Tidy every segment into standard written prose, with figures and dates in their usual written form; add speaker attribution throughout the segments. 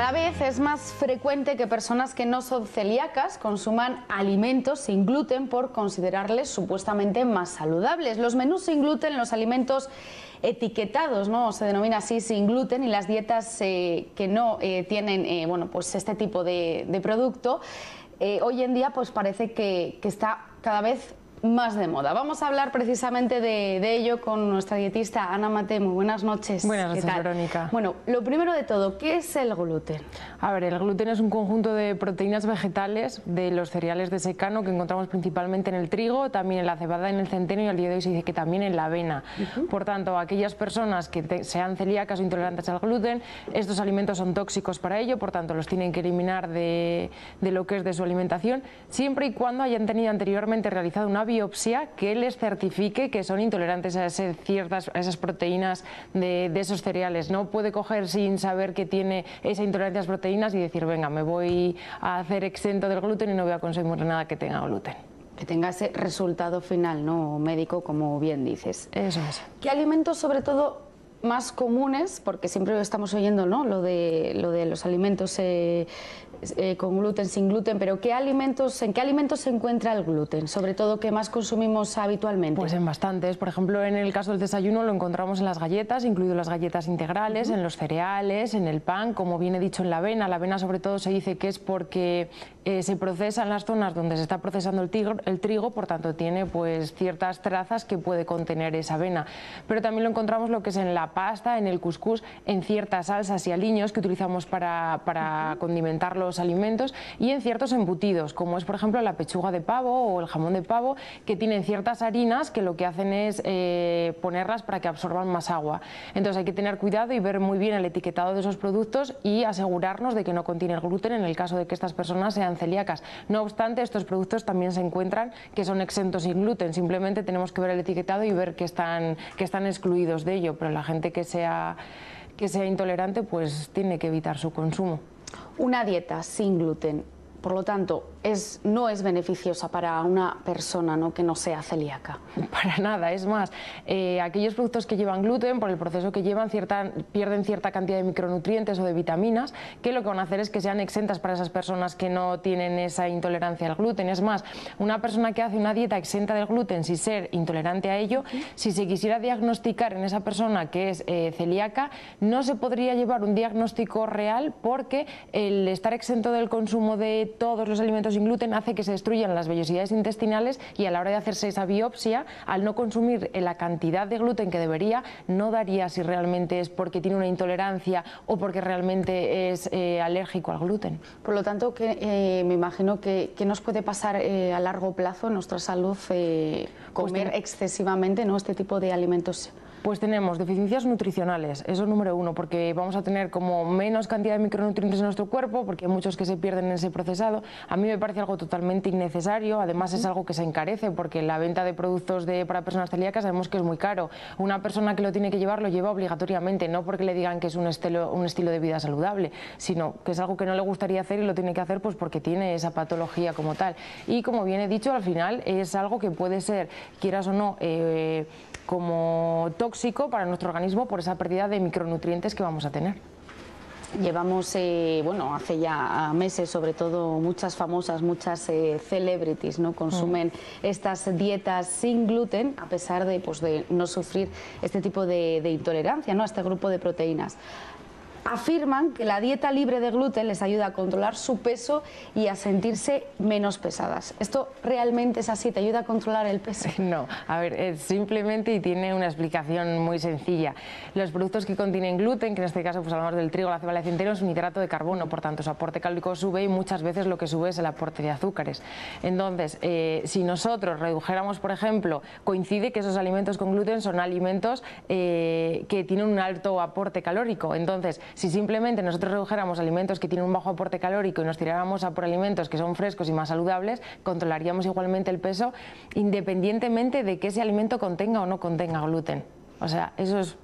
Speaker 1: Cada vez es más frecuente que personas que no son celíacas consuman alimentos sin gluten por considerarles supuestamente más saludables. Los menús sin gluten, los alimentos etiquetados, ¿no? Se denomina así sin gluten, y las dietas que no tienen bueno, pues este tipo de producto, hoy en día pues parece que está cada vez más de moda. Vamos a hablar precisamente de ello con nuestra dietista Ana Maté. Muy buenas noches.
Speaker 2: Buenas noches, Verónica.
Speaker 1: Bueno, lo primero de todo, ¿qué es el gluten?
Speaker 2: A ver, el gluten es un conjunto de proteínas vegetales de los cereales de secano que encontramos principalmente en el trigo, también en la cebada, en el centeno, y al día de hoy se dice que también en la avena. Por tanto, aquellas personas que sean celíacas o intolerantes al gluten, estos alimentos son tóxicos para ello, por tanto los tienen que eliminar de lo que es de su alimentación, siempre y cuando hayan tenido anteriormente realizado una biopsia que les certifique que son intolerantes a esas proteínas de esos cereales. No puede coger sin saber que tiene esa intolerancia a las proteínas y decir, venga, me voy a hacer exento del gluten y no voy a consumir nada que tenga gluten.
Speaker 1: Que tenga ese resultado final, ¿no?, médico, como bien dices.
Speaker 2: Eso es.
Speaker 1: ¿Qué alimentos, sobre todo, más comunes, porque siempre estamos oyendo, ¿no?, lo de los alimentos con gluten, sin gluten, pero en qué alimentos se encuentra el gluten? Sobre todo, ¿qué más consumimos habitualmente?
Speaker 2: Pues en bastantes. Por ejemplo, en el caso del desayuno lo encontramos en las galletas, incluido las galletas integrales, en los cereales, en el pan, como bien he dicho, en la avena. La avena, sobre todo, se dice que es porque se procesa en las zonas donde se está procesando el trigo, por tanto tiene pues ciertas trazas que puede contener esa avena. Pero también lo encontramos lo que es en la pasta, en el cuscús, en ciertas salsas y aliños que utilizamos para condimentar los alimentos, y en ciertos embutidos, como es por ejemplo la pechuga de pavo o el jamón de pavo, que tienen ciertas harinas que lo que hacen es ponerlas para que absorban más agua. Entonces hay que tener cuidado y ver muy bien el etiquetado de esos productos y asegurarnos de que no contiene gluten en el caso de que estas personas sean celíacas. No obstante, estos productos también se encuentran que son exentos sin gluten, simplemente tenemos que ver el etiquetado y ver que están excluidos de ello, pero la gente que sea intolerante pues tiene que evitar su consumo.
Speaker 1: Una dieta sin gluten, por lo tanto, no es beneficiosa para una persona, ¿no?, que no sea celíaca.
Speaker 2: Para nada, es más, aquellos productos que llevan gluten, por el proceso que llevan, pierden cierta cantidad de micronutrientes o de vitaminas, que lo que van a hacer es que sean exentas para esas personas que no tienen esa intolerancia al gluten. Es más, una persona que hace una dieta exenta del gluten sin ser intolerante a ello, si se quisiera diagnosticar en esa persona que es celíaca, no se podría llevar un diagnóstico real, porque el estar exento del consumo de todos los alimentos sin gluten hace que se destruyan las vellosidades intestinales, y a la hora de hacerse esa biopsia, al no consumir la cantidad de gluten que debería, no daría si realmente es porque tiene una intolerancia o porque realmente es alérgico al gluten.
Speaker 1: Por lo tanto, me imagino que nos puede pasar a largo plazo en nuestra salud comer excesivamente, ¿no?, este tipo de alimentos.
Speaker 2: Pues tenemos deficiencias nutricionales, eso es número uno, porque vamos a tener como menos cantidad de micronutrientes en nuestro cuerpo, porque hay muchos que se pierden en ese procesado. A mí me parece algo totalmente innecesario, además es algo que se encarece, porque la venta de productos para personas celíacas sabemos que es muy caro. Una persona que lo tiene que llevar, lo lleva obligatoriamente, no porque le digan que es un estilo de vida saludable, sino que es algo que no le gustaría hacer y lo tiene que hacer pues porque tiene esa patología como tal. Y como bien he dicho, al final es algo que puede ser, quieras o no, como tóxico para nuestro organismo por esa pérdida de micronutrientes que vamos a tener.
Speaker 1: Llevamos, bueno, hace ya meses, sobre todo, muchas celebrities, ¿no?, consumen estas dietas sin gluten, a pesar de no sufrir este tipo de intolerancia, ¿no?, a este grupo de proteínas. Afirman que la dieta libre de gluten les ayuda a controlar su peso y a sentirse menos pesadas. ¿Esto realmente es así? ¿Te ayuda a controlar el peso?
Speaker 2: No, a ver, es simplemente, y tiene una explicación muy sencilla. Los productos que contienen gluten, que en este caso pues hablamos del trigo, la cebada y el centeno, es un hidrato de carbono, por tanto su aporte calórico sube, y muchas veces lo que sube es el aporte de azúcares. Entonces, si nosotros redujéramos, por ejemplo, coincide que esos alimentos con gluten son alimentos que tienen un alto aporte calórico. Entonces, si simplemente nosotros redujéramos alimentos que tienen un bajo aporte calórico y nos tiráramos a por alimentos que son frescos y más saludables, controlaríamos igualmente el peso, independientemente de que ese alimento contenga o no contenga gluten. O sea, eso es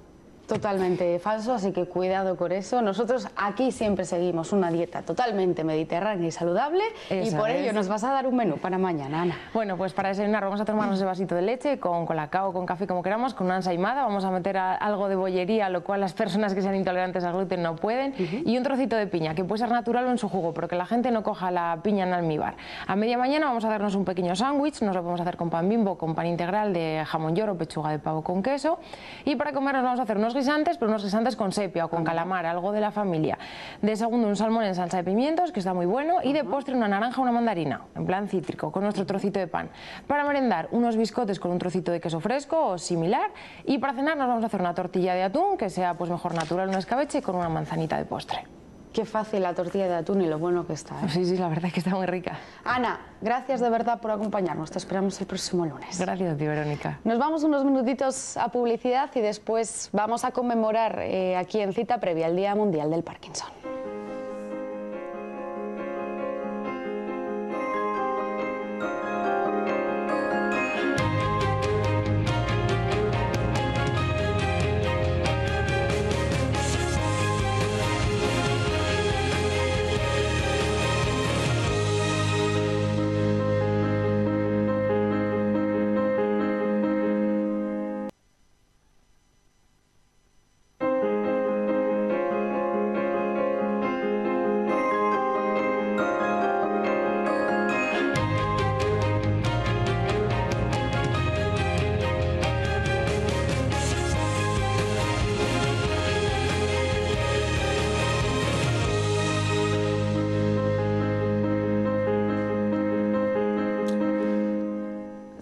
Speaker 1: Totalmente falso, así que cuidado con eso. Nosotros aquí siempre seguimos una dieta totalmente mediterránea y saludable. Y por ello nos vas a dar un menú para mañana, Ana.
Speaker 2: Bueno, pues para desayunar vamos a tomarnos ese vasito de leche con colacao, con café, como queramos, con una ensaimada. Vamos a meter algo de bollería, lo cual las personas que sean intolerantes al gluten no pueden. Y un trocito de piña, que puede ser natural o en su jugo, pero que la gente no coja la piña en almíbar. A media mañana vamos a hacernos un pequeño sándwich. Nos lo podemos hacer con pan Bimbo, con pan integral de jamón york o pechuga de pavo con queso. Y para comer nos vamos a hacer unos guisantes, pero unos guisantes con sepia o con calamar, algo de la familia. De segundo, un salmón en salsa de pimientos, que está muy bueno. Y de postre, una naranja o una mandarina, en plan cítrico, con nuestro trocito de pan. Para merendar, unos biscotes con un trocito de queso fresco o similar. Y para cenar nos vamos a hacer una tortilla de atún, que sea pues mejor natural, un escabeche, con una manzanita de postre.
Speaker 1: Qué fácil la tortilla de atún y lo bueno que está, ¿eh?
Speaker 2: Sí, sí, la verdad es que está muy rica.
Speaker 1: Ana, gracias de verdad por acompañarnos. Te esperamos el próximo lunes.
Speaker 2: Gracias a ti, Verónica.
Speaker 1: Nos vamos unos minutitos a publicidad y después vamos a conmemorar aquí en Cita Previa el Día Mundial del Parkinson.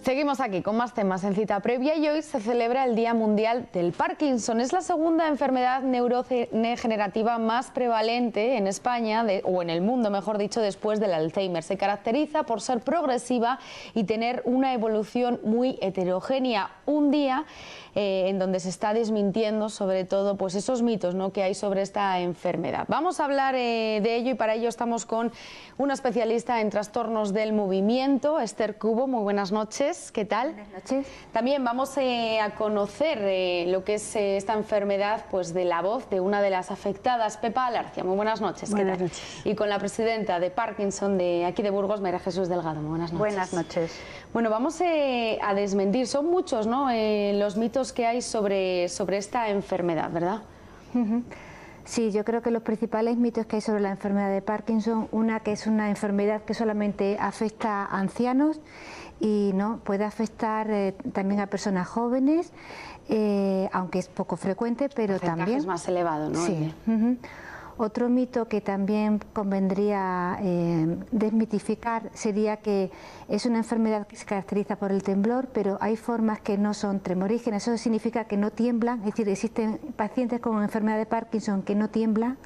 Speaker 1: Seguimos aquí con más temas en Cita Previa y hoy se celebra el Día Mundial del Parkinson. Es la segunda enfermedad neurodegenerativa más prevalente en España, o en el mundo, mejor dicho, después del Alzheimer. Se caracteriza por ser progresiva y tener una evolución muy heterogénea. Un día en donde se está desmintiendo sobre todo pues esos mitos, ¿no?, que hay sobre esta enfermedad. Vamos a hablar de ello y para ello estamos con una especialista en trastornos del movimiento, Esther Cubo. Muy buenas noches, ¿qué tal?
Speaker 3: Buenas noches.
Speaker 1: También vamos a conocer lo que es esta enfermedad pues de la voz de una de las afectadas, Pepa Alarcia. Muy buenas noches, ¿qué
Speaker 3: buenas
Speaker 1: tal?
Speaker 3: Noches.
Speaker 1: Y con la presidenta de Parkinson de aquí de Burgos, María Jesús Delgado. Muy buenas noches.
Speaker 3: Buenas noches.
Speaker 1: Bueno, vamos a desmentir, son muchos, ¿no?, los mitos que hay sobre esta enfermedad, ¿verdad?
Speaker 3: Sí, yo creo que los principales mitos que hay sobre la enfermedad de Parkinson, una que es una enfermedad que solamente afecta a ancianos y no puede afectar también a personas jóvenes, aunque es poco frecuente, pero también
Speaker 1: es más elevado, ¿no?
Speaker 3: Sí. Otro mito que también convendría desmitificar sería que es una enfermedad que se caracteriza por el temblor, pero hay formas que no son tremorígenas. Eso significa que no tiemblan, es decir, existen pacientes con enfermedad de Parkinson que no tiemblan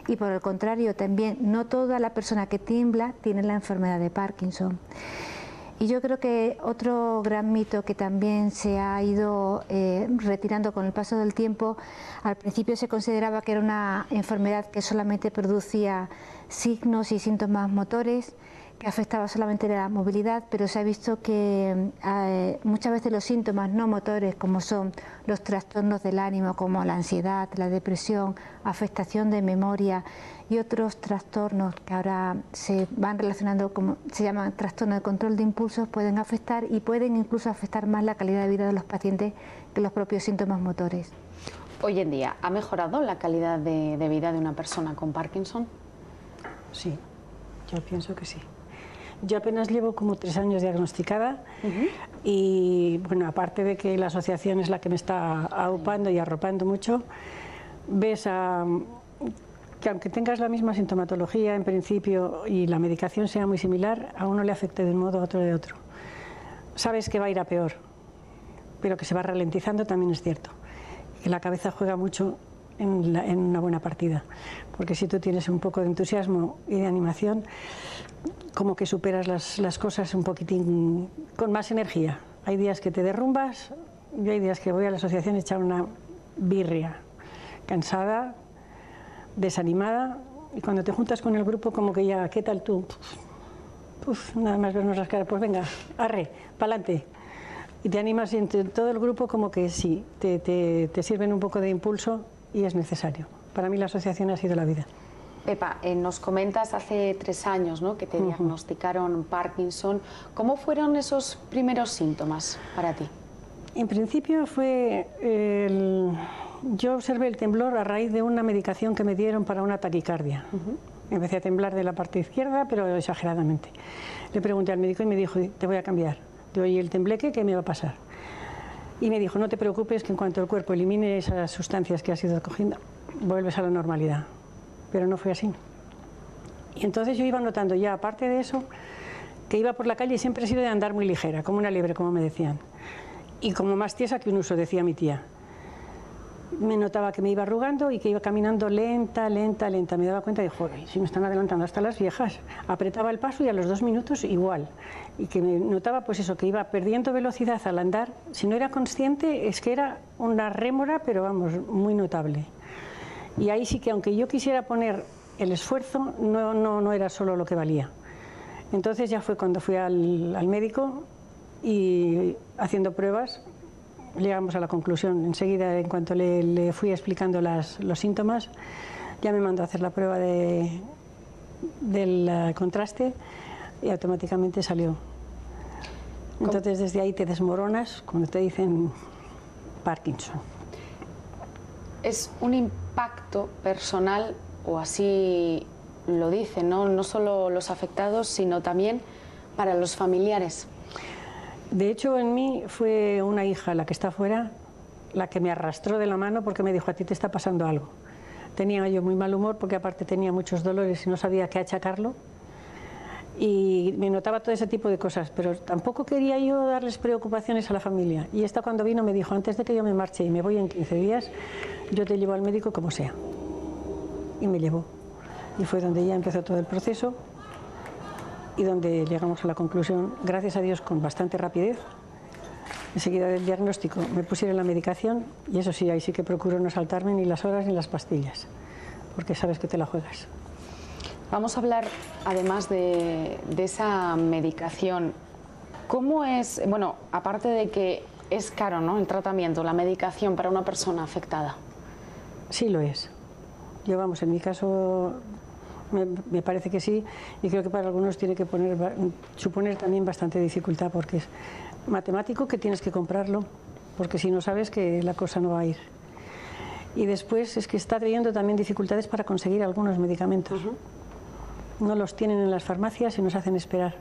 Speaker 3: y por el contrario también no toda la persona que tiembla tiene la enfermedad de Parkinson. Y yo creo que otro gran mito que también se ha ido retirando con el paso del tiempo, al principio se consideraba que era una enfermedad que solamente producía signos y síntomas motores, que afectaba solamente la movilidad, pero se ha visto que muchas veces los síntomas no motores, como son los trastornos del ánimo, como la ansiedad, la depresión, afectación de memoria y otros trastornos que ahora se van relacionando, como se llaman trastornos de control de impulsos, pueden afectar y pueden incluso afectar más la calidad de vida de los pacientes que los propios síntomas motores.
Speaker 1: Hoy en día, ¿ha mejorado la calidad de vida de una persona con Parkinson?
Speaker 4: Sí, yo pienso que sí. Yo apenas llevo como 3 años diagnosticada y, bueno, aparte de que la asociación es la que me está aupando y arropando mucho, ves que aunque tengas la misma sintomatología en principio y la medicación sea muy similar, a uno le afecte de un modo, a otro de otro. Sabes que va a ir a peor, pero que se va ralentizando también es cierto. Que la cabeza juega mucho en una buena partida, porque si tú tienes un poco de entusiasmo y de animación, como que superas las cosas un poquitín con más energía. Hay días que te derrumbas, yo hay días que voy a la asociación a echar una birria, cansada, desanimada, y cuando te juntas con el grupo como que ya, ¿qué tal tú? Nada más vernos las caras, pues venga, arre, pa'lante. y te animas entre todo el grupo, como que sí, te sirven un poco de impulso y es necesario. Para mí la asociación ha sido la vida.
Speaker 1: Pepa, nos comentas hace 3 años, ¿no?, que te diagnosticaron Parkinson. ¿Cómo fueron esos primeros síntomas para ti?
Speaker 4: En principio yo observé el temblor a raíz de una medicación que me dieron para una taquicardia. Empecé a temblar de la parte izquierda, pero exageradamente. Le pregunté al médico y me dijo, te voy a cambiar. Digo, ¿y el tembleque qué me va a pasar? Y me dijo, no te preocupes, que en cuanto el cuerpo elimine esas sustancias que has ido cogiendo, vuelves a la normalidad. Pero no fue así. Y entonces yo iba notando ya, aparte de eso, que iba por la calle y siempre he sido de andar muy ligera, como una liebre, como me decían. Y como más tiesa que un uso, decía mi tía. Me notaba que me iba arrugando y que iba caminando lenta, lenta, lenta. Me daba cuenta de, joder, si me están adelantando hasta las viejas. Apretaba el paso y a los 2 minutos igual. Y que me notaba pues eso, que iba perdiendo velocidad al andar. Si no era consciente, es que era una rémora, pero vamos, muy notable. Y ahí sí que, aunque yo quisiera poner el esfuerzo, no era solo lo que valía. Entonces ya fue cuando fui al médico y haciendo pruebas, llegamos a la conclusión. Enseguida, en cuanto le fui explicando los síntomas, ya me mandó a hacer la prueba del contraste y automáticamente salió. Entonces desde ahí te desmoronas cuando te dicen Parkinson.
Speaker 1: Es un impacto personal, o así lo dicen, ¿no? No solo los afectados, sino también para los familiares.
Speaker 4: De hecho, en mí fue una hija, la que está afuera, la que me arrastró de la mano porque me dijo, a ti te está pasando algo. Tenía yo muy mal humor porque aparte tenía muchos dolores y no sabía qué achacarlo. Y me notaba todo ese tipo de cosas, pero tampoco quería yo darles preocupaciones a la familia. Y esta, cuando vino, me dijo, antes de que yo me marche y me voy en 15 días, yo te llevo al médico como sea. Y me llevó. Y fue donde ya empezó todo el proceso y donde llegamos a la conclusión, gracias a Dios, con bastante rapidez. Enseguida del diagnóstico me pusieron la medicación y eso sí, ahí sí que procuro no saltarme ni las horas ni las pastillas, porque sabes que te la juegas.
Speaker 1: Vamos a hablar, además de esa medicación, ¿cómo es, bueno, aparte de que es caro, ¿no?, el tratamiento, la medicación para una persona afectada?
Speaker 4: Sí lo es. Yo, vamos, en mi caso me parece que sí, y creo que para algunos tiene que suponer también bastante dificultad, porque es matemático que tienes que comprarlo, porque si no sabes que la cosa no va a ir. Y después es que está trayendo también dificultades para conseguir algunos medicamentos. No los tienen en las farmacias y nos hacen esperar.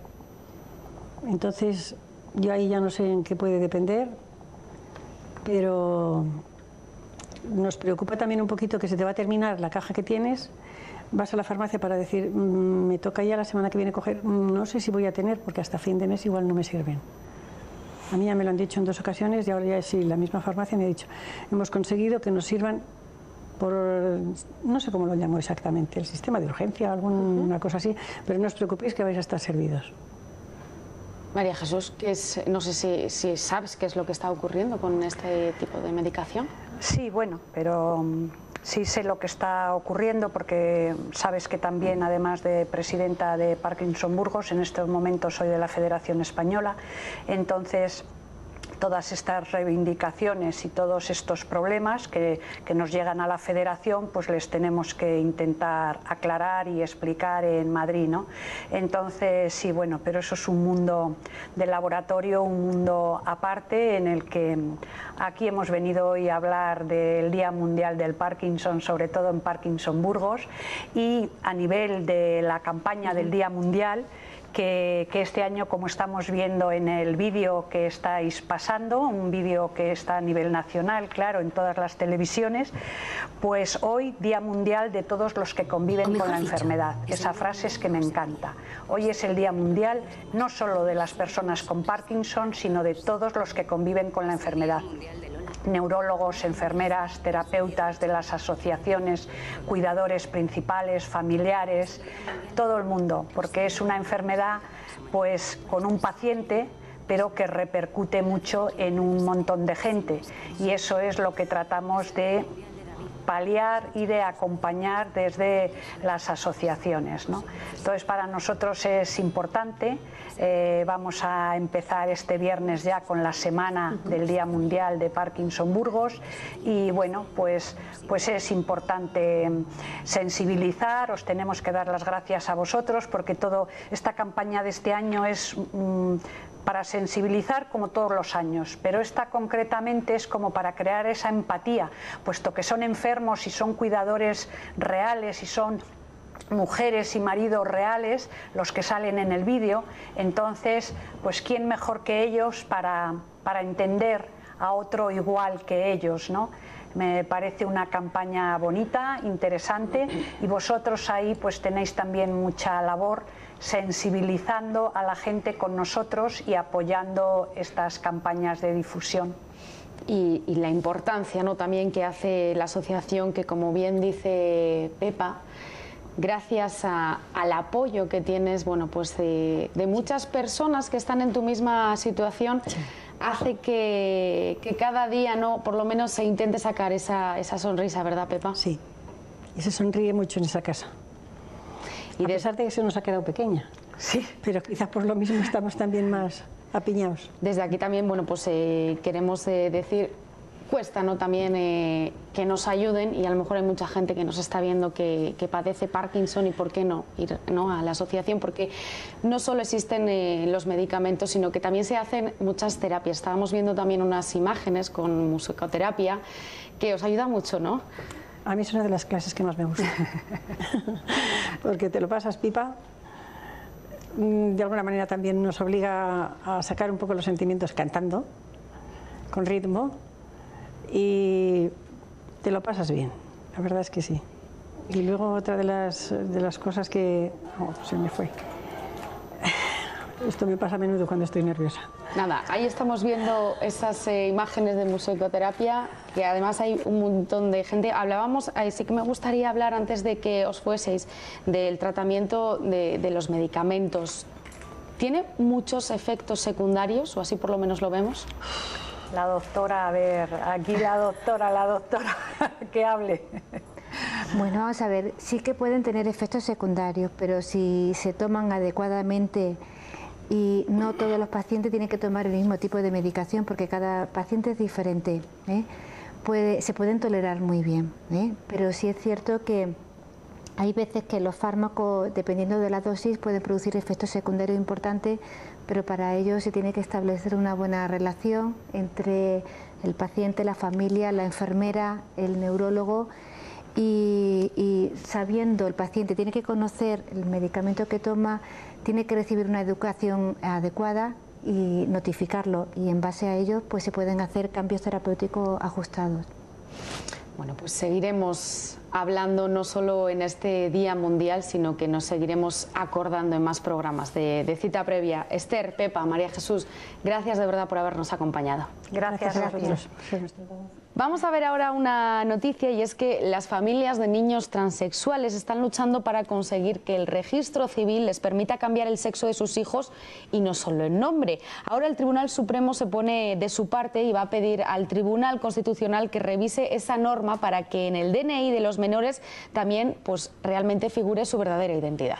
Speaker 4: Entonces, yo ahí ya no sé en qué puede depender, pero nos preocupa también un poquito que se te va a terminar la caja que tienes, vas a la farmacia para decir, me toca ya la semana que viene coger, no sé si voy a tener, porque hasta fin de mes igual no me sirven. A mí ya me lo han dicho en 2 ocasiones y ahora ya sí, la misma farmacia me ha dicho, hemos conseguido que nos sirvan por, no sé cómo lo llamo exactamente, el sistema de urgencia, alguna cosa así, pero no os preocupéis que vais a estar servidos.
Speaker 1: María Jesús, no sé si sabes qué es lo que está ocurriendo con este tipo de medicación.
Speaker 5: Sí, bueno, pero sí sé lo que está ocurriendo porque sabes que también, además de presidenta de Parkinson Burgos, en estos momentos soy de la Federación Española, entonces todas estas reivindicaciones y todos estos problemas que nos llegan a la Federación, pues les tenemos que intentar aclarar y explicar en Madrid, ¿no? Entonces, sí, bueno, pero eso es un mundo de laboratorio, un mundo aparte, en el que aquí hemos venido hoy a hablar del Día Mundial del Parkinson, sobre todo en Parkinson Burgos, y a nivel de la campaña del Día Mundial, que este año, como estamos viendo en el vídeo que estáis pasando, un vídeo que está a nivel nacional, claro, en todas las televisiones, pues hoy Día Mundial de todos los que conviven con la enfermedad. Esa frase es que me encanta. Hoy es el Día Mundial no solo de las personas con Parkinson, sino de todos los que conviven con la enfermedad. Neurólogos, enfermeras, terapeutas de las asociaciones, cuidadores principales, familiares, todo el mundo, porque es una enfermedad pues con un paciente, pero que repercute mucho en un montón de gente, y eso es lo que tratamos de paliar y de acompañar desde las asociaciones, ¿no? Entonces, para nosotros es importante. Vamos a empezar este viernes ya con la semana del Día Mundial de Parkinson Burgos y bueno, pues es importante sensibilizar. Os tenemos que dar las gracias a vosotros porque toda esta campaña de este año es para sensibilizar como todos los años, pero esta concretamente es como para crear esa empatía, puesto que son enfermos y son cuidadores reales y son mujeres y maridos reales los que salen en el vídeo. Entonces, pues quién mejor que ellos para entender a otro igual que ellos, ¿no? Me parece una campaña bonita, interesante, y vosotros ahí pues tenéis también mucha labor sensibilizando a la gente con nosotros y apoyando estas campañas de difusión.
Speaker 1: Y la importancia, ¿no?, también que hace la asociación, que como bien dice Pepa, gracias al apoyo que tienes, bueno, pues de muchas personas que están en tu misma situación, sí, hace que cada día, ¿no?, por lo menos se intente sacar esa sonrisa, ¿verdad, Pepa?
Speaker 4: Sí, y se sonríe mucho en esa casa. Y a pesar de que se nos ha quedado pequeña.
Speaker 5: Sí.
Speaker 4: Pero quizás por lo mismo estamos también más apiñados.
Speaker 1: Desde aquí también, bueno, pues queremos decir, cuesta, ¿no?, también que nos ayuden, y a lo mejor hay mucha gente que nos está viendo que padece Parkinson, y por qué no ir, ¿no?, a la asociación, porque no solo existen los medicamentos, sino que también se hacen muchas terapias. Estábamos viendo también unas imágenes con musicoterapia que os ayuda mucho, ¿no?
Speaker 4: A mí es una de las clases que más me gusta, porque te lo pasas pipa. De alguna manera también nos obliga a sacar un poco los sentimientos cantando, con ritmo, y te lo pasas bien, la verdad es que sí. Y luego otra de las cosas que... Oh, se me fue. Esto me pasa a menudo cuando estoy nerviosa.
Speaker 1: Nada, ahí estamos viendo esas imágenes de musicoterapia, que además hay un montón de gente. Hablábamos, sí que me gustaría hablar antes de que os fueseis del tratamiento de los medicamentos. ¿Tiene muchos efectos secundarios, o así por lo menos lo vemos?
Speaker 5: La doctora, a ver, aquí la doctora, que hable.
Speaker 3: Bueno, vamos a ver, sí que pueden tener efectos secundarios, pero si se toman adecuadamente, y no todos los pacientes tienen que tomar el mismo tipo de medicación porque cada paciente es diferente, se pueden tolerar muy bien, pero sí es cierto que hay veces que los fármacos, dependiendo de la dosis, pueden producir efectos secundarios importantes, pero para ello se tiene que establecer una buena relación entre el paciente, la familia, la enfermera, el neurólogo, y sabiendo el paciente, tiene que conocer el medicamento que toma, tiene que recibir una educación adecuada y notificarlo, y en base a ello pues se pueden hacer cambios terapéuticos ajustados.
Speaker 1: Bueno, pues seguiremos hablando no solo en este Día Mundial, sino que nos seguiremos acordando en más programas de Cita Previa. Esther, Pepa, María Jesús, gracias de verdad por habernos acompañado.
Speaker 5: Gracias a vosotros.
Speaker 1: Vamos a ver ahora una noticia, y es que las familias de niños transexuales están luchando para conseguir que el registro civil les permita cambiar el sexo de sus hijos y no solo el nombre. Ahora el Tribunal Supremo se pone de su parte y va a pedir al Tribunal Constitucional que revise esa norma para que en el DNI de los menores también pues realmente figure su verdadera identidad.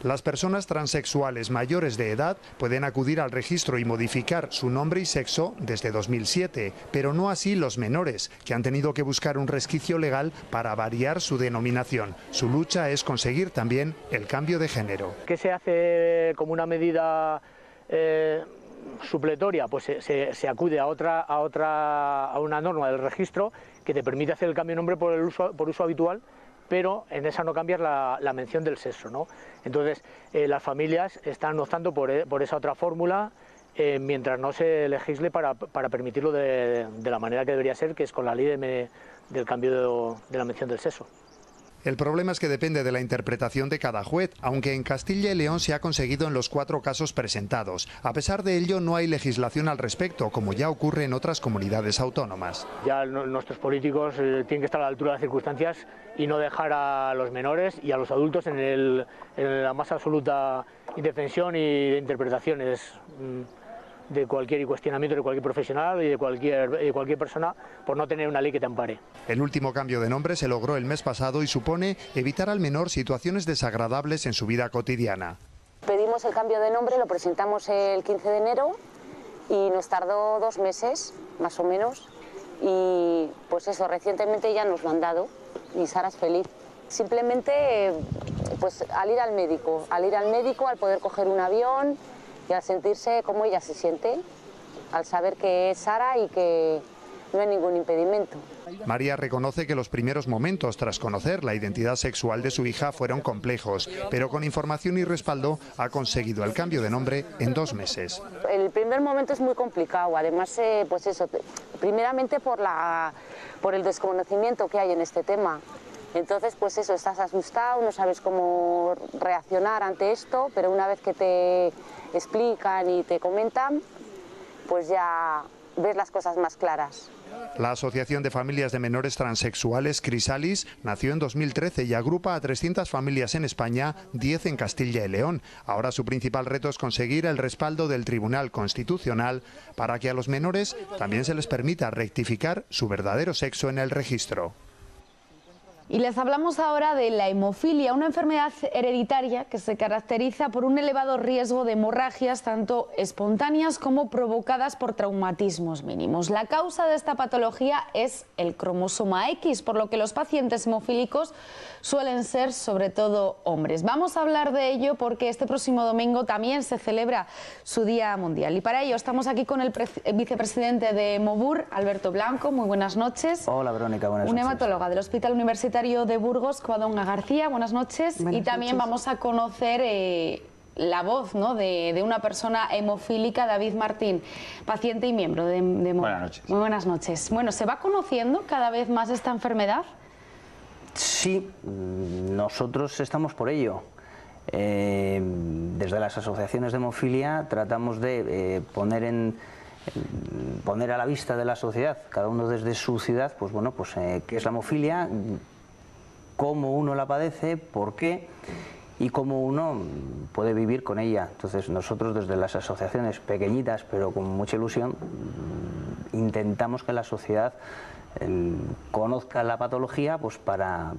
Speaker 6: Las personas transexuales mayores de edad pueden acudir al registro y modificar su nombre y sexo desde 2007, pero no así los menores, que han tenido que buscar un resquicio legal para variar su denominación. Su lucha es conseguir también el cambio de género.
Speaker 7: ¿Qué se hace como una medida supletoria? Pues se acude a una norma del registro que te permite hacer el cambio de nombre por uso habitual, pero en esa no cambias la mención del sexo, ¿no? Entonces, las familias están optando por esa otra fórmula, mientras no se legisle para permitirlo de la manera que debería ser, que es con la ley del cambio de la mención del sexo.
Speaker 6: El problema es que depende de la interpretación de cada juez, aunque en Castilla y León se ha conseguido en los 4 casos presentados. A pesar de ello, no hay legislación al respecto, como ya ocurre en otras comunidades autónomas.
Speaker 7: Ya nuestros políticos tienen que estar a la altura de las circunstancias y no dejar a los menores y a los adultos en la más absoluta indefensión y de interpretaciones. de cualquier cuestionamiento de cualquier profesional y de cualquier persona por no tener una ley que te ampare.
Speaker 6: El último cambio de nombre se logró el mes pasado y supone evitar al menor situaciones desagradables en su vida cotidiana.
Speaker 8: Pedimos el cambio de nombre, lo presentamos el 15 de enero y nos tardó 2 meses, más o menos, y pues eso, recientemente ya nos lo han dado y Sara es feliz. Simplemente pues al ir al médico, al poder coger un avión y al sentirse como ella se siente, al saber que es Sara y que no hay ningún impedimento.
Speaker 6: María reconoce que los primeros momentos tras conocer la identidad sexual de su hija fueron complejos, pero con información y respaldo ha conseguido el cambio de nombre en 2 meses.
Speaker 8: El primer momento es muy complicado, además, pues eso, primeramente por el desconocimiento que hay en este tema. Entonces, pues eso, estás asustado, no sabes cómo reaccionar ante esto, pero una vez que te explican y te comentan, pues ya ves las cosas más claras.
Speaker 6: La Asociación de Familias de Menores Transexuales, Crisalis, nació en 2013 y agrupa a 300 familias en España, 10 en Castilla y León. Ahora su principal reto es conseguir el respaldo del Tribunal Constitucional para que a los menores también se les permita rectificar su verdadero sexo en el registro.
Speaker 1: Y les hablamos ahora de la hemofilia, una enfermedad hereditaria que se caracteriza por un elevado riesgo de hemorragias, tanto espontáneas como provocadas por traumatismos mínimos. La causa de esta patología es el cromosoma X, por lo que los pacientes hemofílicos suelen ser sobre todo hombres. Vamos a hablar de ello porque este próximo domingo también se celebra su Día Mundial. Y para ello estamos aquí con el vicepresidente de Hemobur, Alberto Blanco. Muy buenas noches.
Speaker 9: Hola, Verónica, buenas noches.
Speaker 1: Un hematóloga del Hospital Universitario de Burgos, Covadonga García, buenas noches.
Speaker 4: Buenas
Speaker 1: y también
Speaker 4: noches.
Speaker 1: vamos a conocer la voz, ¿no?, de una persona hemofílica, David Martín, paciente y miembro de Hemobur.
Speaker 9: Buenas noches.
Speaker 1: Muy buenas noches. Bueno, ¿se va conociendo cada vez más esta enfermedad?
Speaker 9: Sí, nosotros estamos por ello. Desde las asociaciones de hemofilia tratamos de poner a la vista de la sociedad, cada uno desde su ciudad, pues bueno, pues qué es la hemofilia, cómo uno la padece, por qué y cómo uno puede vivir con ella. Entonces nosotros desde las asociaciones pequeñitas pero con mucha ilusión intentamos que la sociedad conozca la patología, pues para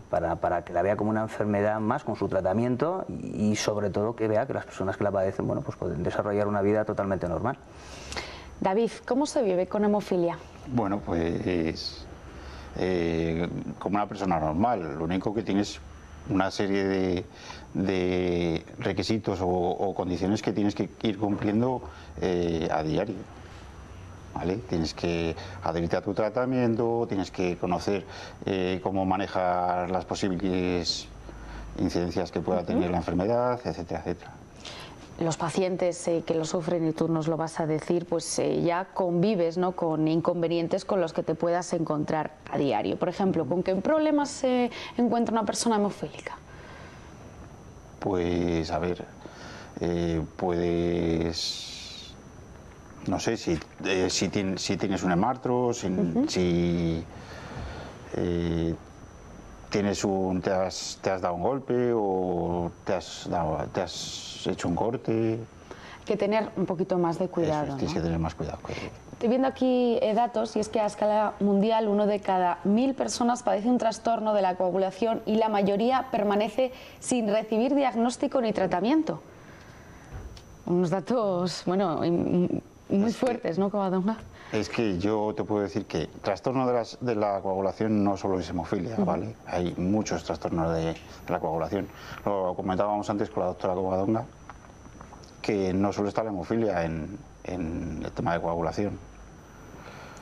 Speaker 9: que la vea como una enfermedad más con su tratamiento y sobre todo que vea que las personas que la padecen, bueno, pues pueden desarrollar una vida totalmente normal.
Speaker 1: David, ¿cómo se vive con hemofilia?
Speaker 10: Bueno, pues como una persona normal. Lo único que tienes una serie de requisitos o condiciones que tienes que ir cumpliendo a diario. ¿Vale? Tienes que adherirte a tu tratamiento, tienes que conocer cómo manejar las posibles incidencias que pueda tener la enfermedad, etcétera, etcétera.
Speaker 1: Los pacientes que lo sufren, y tú nos lo vas a decir, pues ya convives, ¿no?, con inconvenientes con los que te puedas encontrar a diario. Por ejemplo, ¿con qué problemas se encuentra una persona hemofílica?
Speaker 10: Pues a ver, puedes, no sé, si tienes un hemartro, si te has dado un golpe o te has hecho un corte.
Speaker 1: Hay que tener un poquito más de cuidado.
Speaker 10: Eso, tienes que tener más cuidado.
Speaker 1: Estoy viendo aquí datos, y es que a escala mundial 1 de cada 1000 personas padece un trastorno de la coagulación y la mayoría permanece sin recibir diagnóstico ni tratamiento. Unos datos, bueno, muy fuertes, ¿no, Covadonga?
Speaker 10: Es que yo te puedo decir que trastorno de la coagulación no solo es hemofilia, ¿vale? Hay muchos trastornos de la coagulación. Lo comentábamos antes con la doctora Covadonga, que no solo está la hemofilia en el tema de coagulación.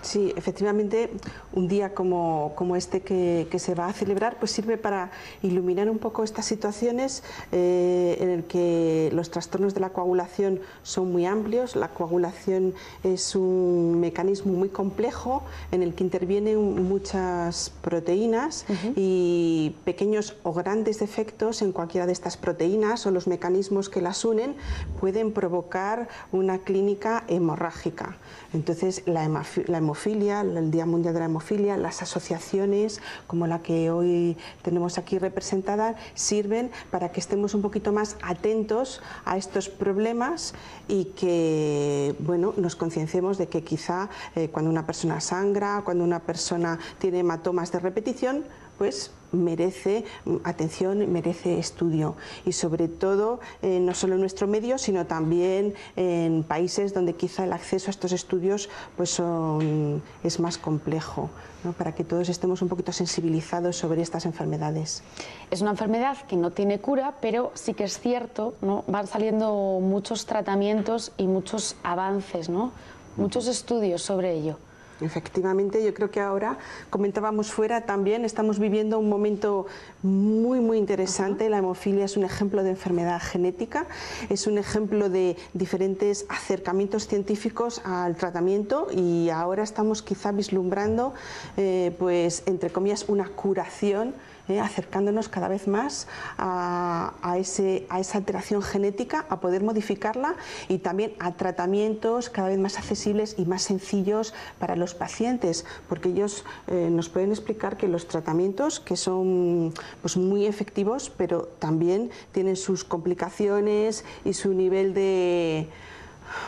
Speaker 11: Sí, efectivamente, un día como este que se va a celebrar, pues sirve para iluminar un poco estas situaciones en el que los trastornos de la coagulación son muy amplios. La coagulación es un mecanismo muy complejo en el que intervienen muchas proteínas y pequeños o grandes defectos en cualquiera de estas proteínas o los mecanismos que las unen pueden provocar una clínica hemorrágica. Entonces, la hemofilia hemofilia, el Día Mundial de la Hemofilia, las asociaciones como la que hoy tenemos aquí representada sirven para que estemos un poquito más atentos a estos problemas y que, bueno, nos concienciemos de que quizá cuando una persona sangra, cuando una persona tiene hematomas de repetición, pues merece atención, merece estudio, y sobre todo no solo en nuestro medio, sino también en países donde quizá el acceso a estos estudios pues es más complejo, ¿no? Para que todos estemos un poquito sensibilizados sobre estas enfermedades.
Speaker 1: Es una enfermedad que no tiene cura, pero sí que es cierto, ¿no? Van saliendo muchos tratamientos y muchos avances, ¿no? Muchos estudios sobre ello.
Speaker 11: Efectivamente, yo creo que ahora, comentábamos fuera también, estamos viviendo un momento muy interesante. La hemofilia es un ejemplo de enfermedad genética, es un ejemplo de diferentes acercamientos científicos al tratamiento, y ahora estamos quizá vislumbrando, pues entre comillas, una curación, acercándonos cada vez más a esa alteración genética, a poder modificarla, y también a tratamientos cada vez más accesibles y más sencillos para los pacientes, porque ellos nos pueden explicar que los tratamientos, que son pues muy efectivos, pero también tienen sus complicaciones y su nivel de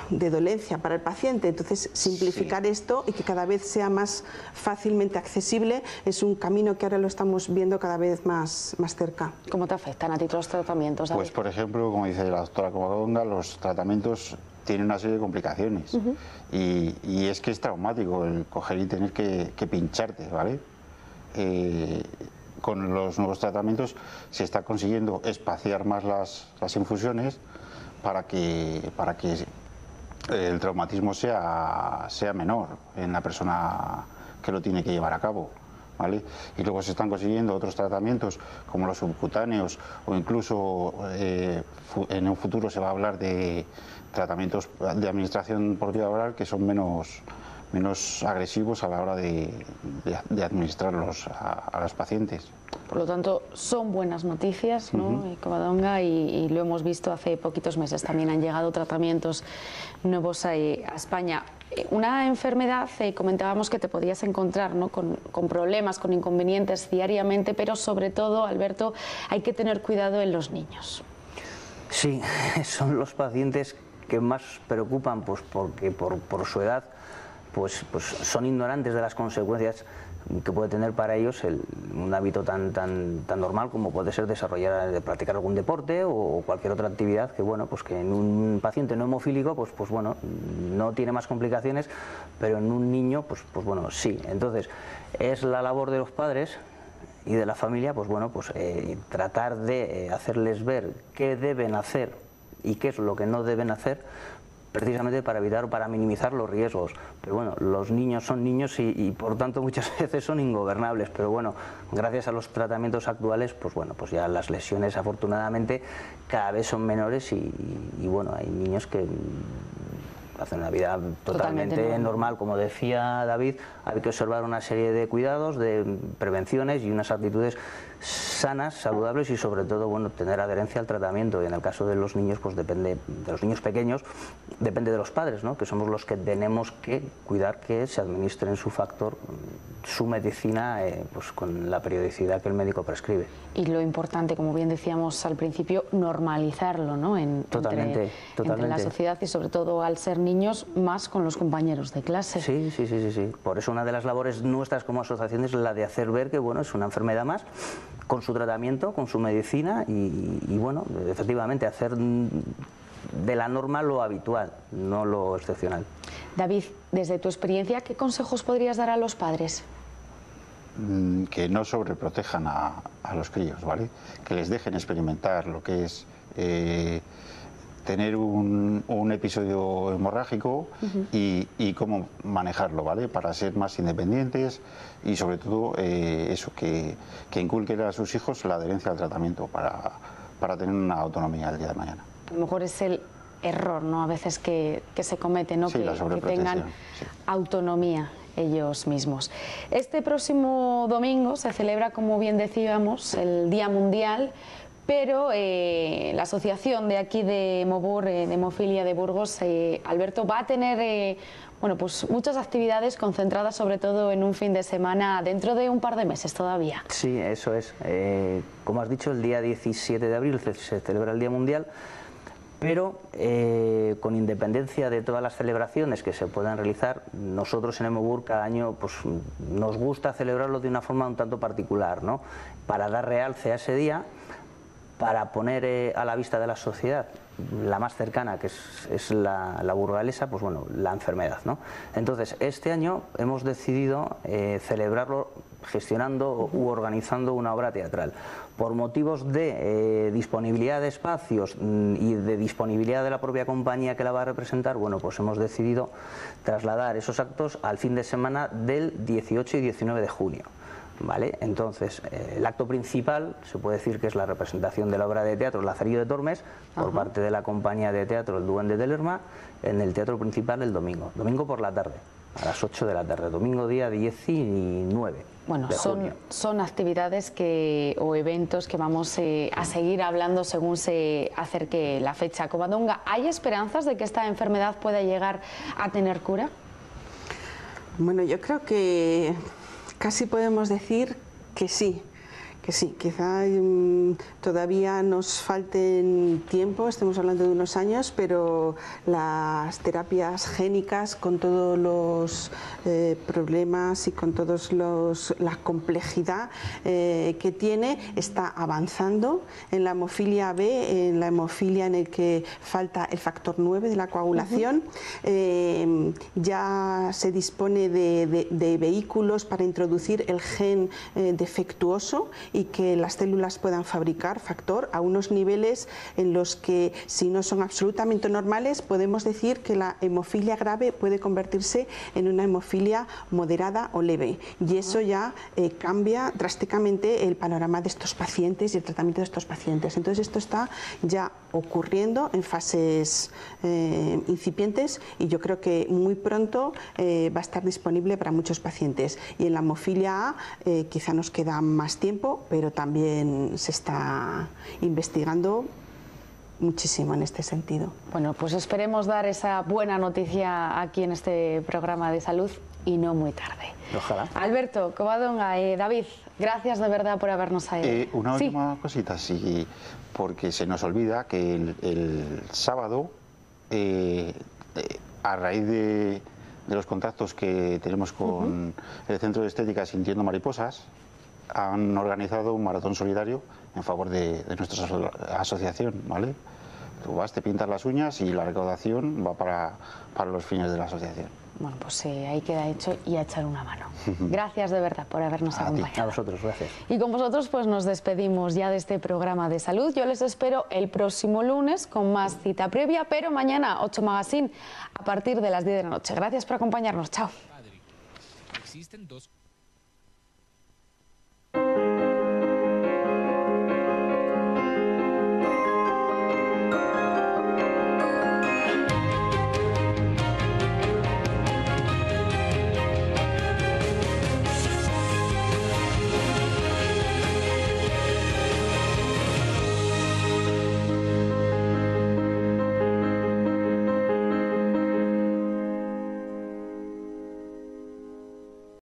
Speaker 11: dolencia para el paciente. Entonces, simplificar esto y que cada vez sea más fácilmente accesible es un camino que ahora lo estamos viendo cada vez más cerca.
Speaker 1: ¿Cómo te afectan a ti los tratamientos, David?
Speaker 10: Pues, por ejemplo, como dice la doctora Covadonga, los tratamientos tienen una serie de complicaciones, y es que es traumático el coger y tener que pincharte, ¿vale? Con los nuevos tratamientos se está consiguiendo espaciar más las infusiones para que el traumatismo sea menor en la persona que lo tiene que llevar a cabo, ¿vale? Y luego se están consiguiendo otros tratamientos como los subcutáneos, o incluso en un futuro se va a hablar de tratamientos de administración por vía oral que son menos agresivos a la hora de administrarlos a los pacientes.
Speaker 1: Por lo tanto, son buenas noticias, ¿no? Covadonga, y lo hemos visto hace poquitos meses. También han llegado tratamientos nuevos a España. Una enfermedad, comentábamos que te podías encontrar, ¿no? con problemas, con inconvenientes diariamente, pero sobre todo, Alberto, hay que tener cuidado en los niños.
Speaker 9: Sí, son los pacientes que más preocupan, pues porque por su edad pues son ignorantes de las consecuencias que puede tener para ellos un hábito tan normal como puede ser practicar algún deporte o cualquier otra actividad, que bueno, pues que en un paciente no hemofílico pues bueno, no tiene más complicaciones, pero en un niño pues bueno, sí. Entonces es la labor de los padres y de la familia, pues bueno, pues tratar de hacerles ver qué deben hacer y qué es lo que no deben hacer, precisamente para evitar o para minimizar los riesgos. Pero bueno, los niños son niños y por tanto muchas veces son ingobernables, pero bueno, gracias a los tratamientos actuales, pues bueno, pues ya las lesiones afortunadamente cada vez son menores y bueno, hay niños que hacen una vida totalmente normal. Como decía David, hay que observar una serie de cuidados, de prevenciones y unas actitudes sanas, saludables, y sobre todo, bueno, tener adherencia al tratamiento. Y en el caso de los niños, pues depende de los niños pequeños, depende de los padres, ¿no? Que somos los que tenemos que cuidar que se administren su factor, su medicina, pues con la periodicidad que el médico prescribe.
Speaker 1: Y lo importante, como bien decíamos al principio, normalizarlo, ¿no? Entre la sociedad, y sobre todo al ser niños, más con los compañeros de clase.
Speaker 9: Sí. Por eso una de las labores nuestras como asociación es la de hacer ver que bueno, es una enfermedad más, con su tratamiento, con su medicina, y bueno, efectivamente hacer de la norma lo habitual, no lo excepcional.
Speaker 1: David, desde tu experiencia, ¿qué consejos podrías dar a los padres?
Speaker 10: Que no sobreprotejan a los críos, ¿vale? Que les dejen experimentar lo que es tener un episodio hemorrágico y cómo manejarlo, ¿vale? Para ser más independientes y sobre todo eso, que inculquen a sus hijos la adherencia al tratamiento para tener una autonomía el día de mañana.
Speaker 1: A lo mejor es el error, ¿no? A veces que se comete, ¿no?
Speaker 10: Sí,
Speaker 1: que tengan autonomía ellos mismos. Este próximo domingo se celebra, como bien decíamos, el Día Mundial, pero la asociación de aquí de Hemobur, de Hemofilia de Burgos, Alberto, va a tener Bueno, pues muchas actividades concentradas sobre todo en un fin de semana dentro de un par de meses todavía.
Speaker 9: Sí, eso es. Como has dicho, el día 17 de abril se celebra el Día Mundial, pero con independencia de todas las celebraciones que se puedan realizar, nosotros en EMOBUR cada año pues, nos gusta celebrarlo de una forma un tanto particular, ¿no? Para dar realce a ese día, para poner a la vista de la sociedad la más cercana, que es la burgalesa, pues bueno, la enfermedad, ¿no? Entonces, este año hemos decidido celebrarlo gestionando u organizando una obra teatral. Por motivos de disponibilidad de espacios y de disponibilidad de la propia compañía que la va a representar, bueno, pues hemos decidido trasladar esos actos al fin de semana del 18 y 19 de junio. ¿Vale? Entonces, el acto principal se puede decir que es la representación de la obra de teatro Lazarillo de Tormes por parte de la compañía de teatro El Duende de Lerma en el teatro principal el domingo por la tarde, a las 8 de la tarde, domingo día 19
Speaker 1: bueno,
Speaker 9: de junio.
Speaker 1: Son actividades o eventos que vamos a seguir hablando según se acerque la fecha. Covadonga, ¿hay esperanzas de que esta enfermedad pueda llegar a tener cura?
Speaker 11: Bueno, yo creo que casi podemos decir que sí. Quizá todavía nos falten tiempo, estemos hablando de unos años, pero las terapias génicas con todos los problemas y con todos la complejidad que tiene, está avanzando. En la hemofilia B, en la hemofilia en el que falta el factor 9 de la coagulación, ya se dispone de vehículos para introducir el gen defectuoso y que las células puedan fabricar factor a unos niveles en los que, si no son absolutamente normales, podemos decir que la hemofilia grave puede convertirse en una hemofilia moderada o leve, y eso ya cambia drásticamente el panorama de estos pacientes y el tratamiento de estos pacientes. Entonces esto está ya ocurriendo en fases incipientes y yo creo que muy pronto va a estar disponible para muchos pacientes. Y en la hemofilia A quizá nos queda más tiempo, pero también se está investigando muchísimo en este sentido.
Speaker 1: Bueno, pues esperemos dar esa buena noticia aquí en este programa de salud y no muy tarde.
Speaker 9: Ojalá.
Speaker 1: Alberto, Covadonga, David, gracias de verdad por habernos
Speaker 10: una última cosita, sí, porque se nos olvida que el sábado, a raíz de los contactos que tenemos con el Centro de Estética Sintiendo Mariposas, han organizado un maratón solidario en favor de nuestra asociación, ¿vale? Tú vas, te pintas las uñas y la recaudación va para los fines de la asociación.
Speaker 1: Bueno, pues ahí queda hecho y a echar una mano. Gracias de verdad por habernos acompañado.
Speaker 9: A vosotros, gracias.
Speaker 1: Y con vosotros pues nos despedimos ya de este programa de salud. Yo les espero el próximo lunes con más cita previa, pero mañana 8 Magazine a partir de las 10 de la noche. Gracias por acompañarnos. Chao.
Speaker 12: Existen dos